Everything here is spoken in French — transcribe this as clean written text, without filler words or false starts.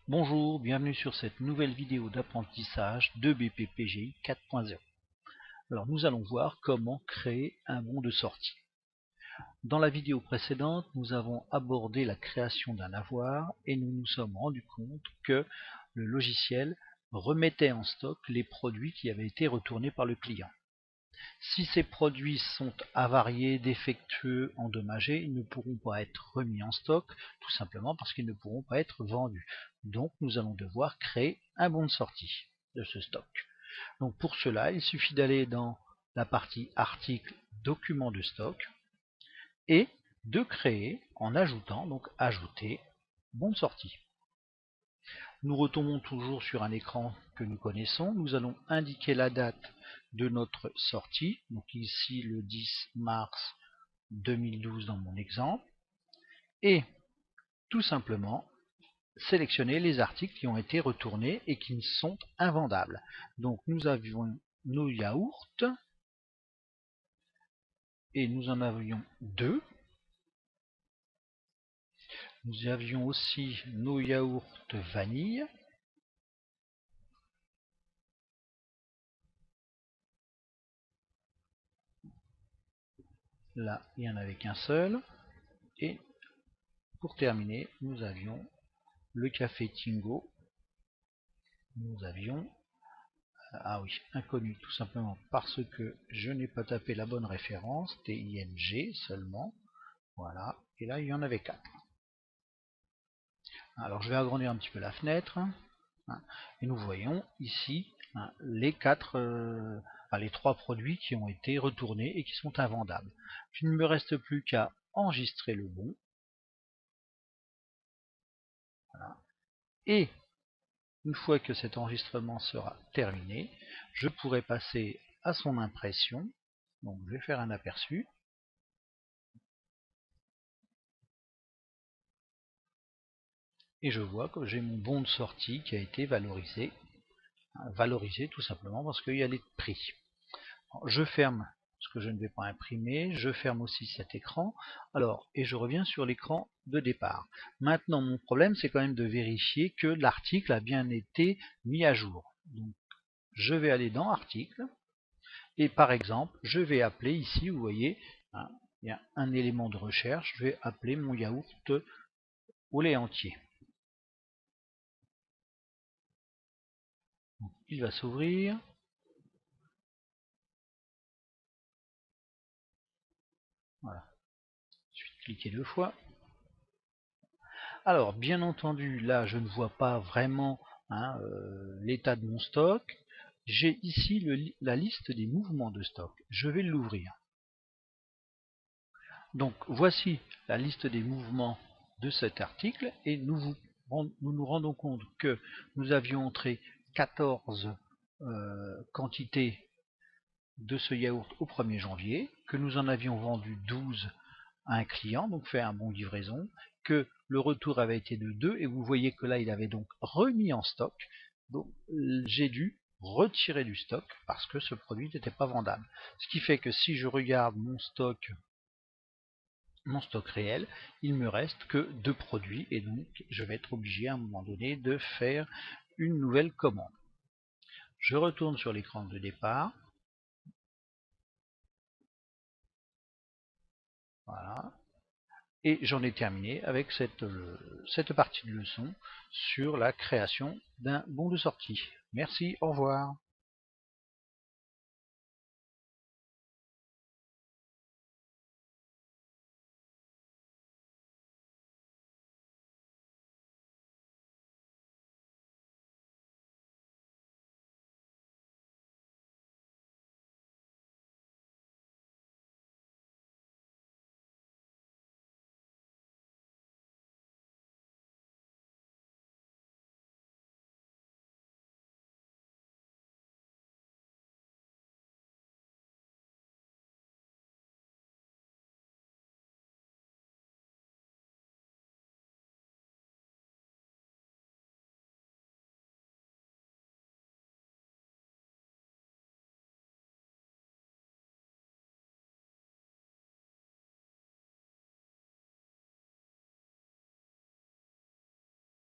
Bonjour, bienvenue sur cette nouvelle vidéo d'apprentissage de BPPGI 4.0. Alors nous allons voir comment créer un bon de sortie. Dans la vidéo précédente, nous avons abordé la création d'un avoir et nous nous sommes rendus compte que le logiciel remettait en stock les produits qui avaient été retournés par le client. Si ces produits sont avariés, défectueux, endommagés, ils ne pourront pas être remis en stock, tout simplement parce qu'ils ne pourront pas être vendus. Donc nous allons devoir créer un bon de sortie de ce stock. Donc pour cela, il suffit d'aller dans la partie article, document de stock, et de créer en ajoutant, donc ajouter, bon de sortie. Nous retombons toujours sur un écran que nous connaissons. Nous allons indiquer la date de notre sortie, donc ici le 10 mars 2012 dans mon exemple, et tout simplement sélectionner les articles qui ont été retournés et qui sont invendables. Donc nous avions nos yaourts, et nous en avions deux. Nous avions aussi nos yaourts vanille. Là, il n'y en avait qu'un seul. Et pour terminer, nous avions le café Tingo. Nous avions, ah oui, inconnu, tout simplement parce que je n'ai pas tapé la bonne référence, TING seulement. Voilà, et là, il y en avait 4. Alors, je vais agrandir un petit peu la fenêtre. Et nous voyons ici les les 3 produits qui ont été retournés et qui sont invendables. Il ne me reste plus qu'à enregistrer le bon. Voilà. Et une fois que cet enregistrement sera terminé, je pourrai passer à son impression. Donc je vais faire un aperçu. Et je vois que j'ai mon bon de sortie qui a été valorisé. Valorisé tout simplement parce qu'il y a les prix. Je ferme ce que je ne vais pas imprimer, je ferme aussi cet écran, et je reviens sur l'écran de départ. Maintenant, mon problème, c'est quand même de vérifier que l'article a bien été mis à jour. Donc, je vais aller dans Article, et par exemple, je vais appeler ici, vous voyez, il y a un élément de recherche, je vais appeler mon yaourt au lait entier. Donc, il va s'ouvrir. Voilà. Ensuite, cliquez 2 fois. Alors, bien entendu, là, je ne vois pas vraiment l'état de mon stock. J'ai ici la liste des mouvements de stock. Je vais l'ouvrir. Donc, voici la liste des mouvements de cet article et nous nous rendons compte que nous avions entré 14 quantités de ce yaourt au 1er janvier, que nous en avions vendu 12 à un client, donc fait un bon de livraison, que le retour avait été de 2, et vous voyez que là il avait donc remis en stock, donc j'ai dû retirer du stock parce que ce produit n'était pas vendable. Ce qui fait que si je regarde mon stock réel, il me reste que 2 produits, et donc je vais être obligé à un moment donné de faire une nouvelle commande. Je retourne sur l'écran de départ. Voilà. Et j'en ai terminé avec cette partie de leçon sur la création d'un bon de sortie. Merci, au revoir.